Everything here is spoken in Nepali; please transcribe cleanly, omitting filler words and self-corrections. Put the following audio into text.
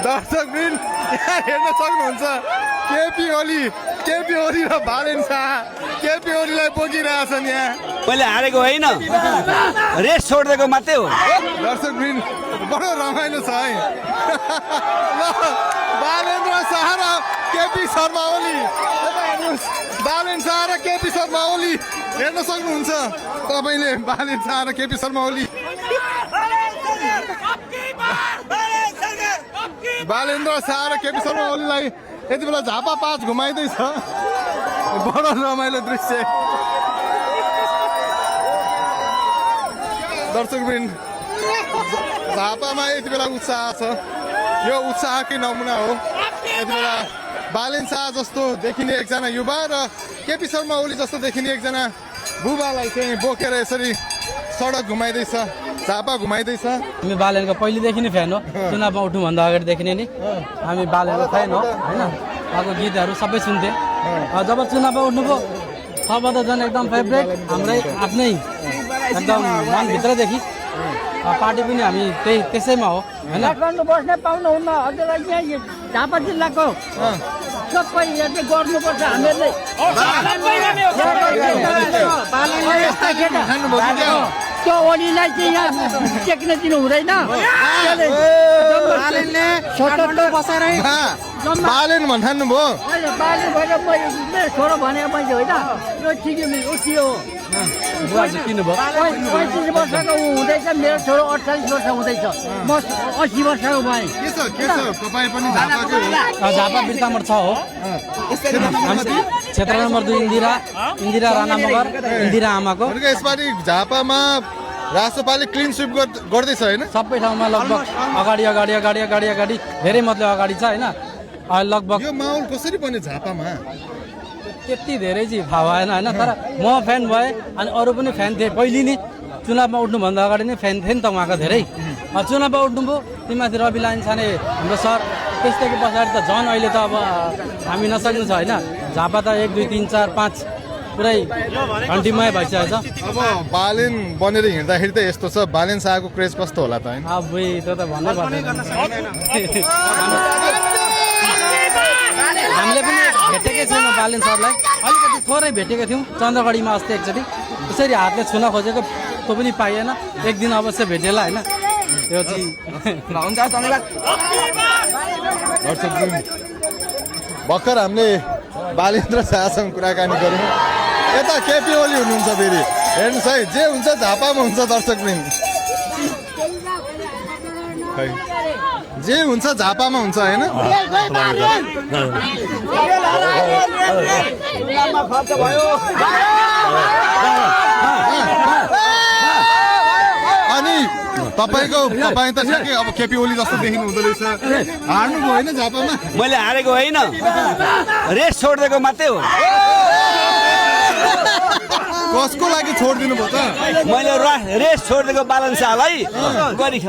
दर्शकवृन्द यहाँ हेर्न सक्नुहुन्छ केपी ओली र बालेन शाह केपी ओलीलाई बोकिरहेछन् यहाँ। मैले हारेको होइन, रेस छोडिदिएको मात्रै हो। दर्शकवृन्द बडो रमाइलो छ है। ल बालेन्द्र शाह र केपी शर्मा ओली, बालेन शाह र केपी शर्मा ओली हेर्न सक्नुहुन्छ तपाईँले। बालेन शाह र केपी शर्मा ओली, बालेन्द्र शाह र केपी शर्मा ओलीलाई यति बेला झापा 5 घुमाइँदैछ। बडो रमाइलो दृश्य। दर्शकवृन्द झापामा यति बेला उत्साह छ, यो उत्साहकै नमुना हो। यति बेला बालेन शाह जस्तो देखिने एकजना युवा र केपी शर्मा ओली जस्तो देखिने एकजना बुबालाई चाहिँ बोकेर यसरी सडक घुमाइँदैछ, झापा घुमाइँदैछ। हामी बालेनको पहिलेदेखि नै फ्यान हो, चुनावमा उठ्नुभन्दा अगाडिदेखि नै हामी बालेनको फ्यान हो होइन। उहाँको गीतहरू सबै सुन्थेँ। जब चुनावमा उठ्नुभयो तब त झन् एकदम फेभरेट, हाम्रै आफ्नै एकदम मनभित्रदेखि। पार्टी पनि हामी त्यसैमा हो होइन। काठमाडौँ बस्न पाउनुहुन्न हजुरलाई। यहाँ झापा जिल्लाको सबै यति गर्नुपर्छ हामीहरूले। त्यो ओलीलाई चाहिँ यहाँ टेक्न दिनु हुँदैन। बालेन भन्नु भयो। बालेन भएर मेरो छोरो भने मैले होइन, यो ठिकै उठियो। बुवा चाहिँ किन्नुभयो। 35 वर्षको हुँदैछ, मेरो छोरो 48 वर्ष हुँदैछ, म 80 वर्षको भएँ। के छ तपाईँ पनि झापाकै हो? झापा बिर्तामोड 6 हो। क्षेत्र नम्बर 2 इन्दिरा राणा मगर, इन्दिरा आमाको। यसपालि झापामा राष्ट्रपालले क्लिन स्विप गर्दैछ होइन? सबै ठाउँमा लगभग अगाडि धेरै मतलब अगाडि छ होइन। लगभग यो माहौल कसरी बन्यो झापामा? त्यति धेरै चाहिँ थाहा भएन होइन। तर म फ्यान भएँ अनि अरू पनि फ्यान थिए। पहिले नै चुनावमा उठ्नुभन्दा अगाडि नै फ्यान थिए नि त उहाँको धेरै। चुनावमा उठ्नुभयो, तीमाथि रवि लाइन छाने हाम्रो सर, त्यसदेखि पछाडि त झन् अहिले त अब हामी नसक्नु छ होइन। झापा त 1 2 3 4 5 पुरै घन्टीमय भइसकेको छ। अब बालेन बनेर हिँड्दाखेरि त यस्तो छ, बालेन शाहको क्रेज कस्तो होला त होइन? अब त्यो त भन्नै पर्दैन। हामीले पनि भेटेकै छैनौँ बालेन सरलाई, अलिकति थोरै भेटेको थियौँ चन्द्रगढीमा अस्ति एकचोटि। त्यसरी हातले छुन खोजेको त्यो पनि पाइएन। एक दिन अवश्य भेटेला होइन। त्यो चाहिँ भर्खर हामीले बालेन्द्र शाहसँग कुराकानी गऱ्यौँ। यता केपी ओली हुनुहुन्छ फेरि, हेर्नुहोस् है, जे हुन्छ झापामा हुन्छ। दर्शकवृन्द जे हुन्छ झापामा हुन्छ होइन। अनि तपाईँ त ठ्याक्कै अब केपी ओली जस्तो देखिनु हुँदो रहेछ। हार्नुभयो होइन झापामा? मैले हारेको होइन, रेस छोडिदिएको मात्रै हो। कसको लागि छोडिदिनु भयो त? मैले रेस छोडिदिएको बालन शाहलाई गरी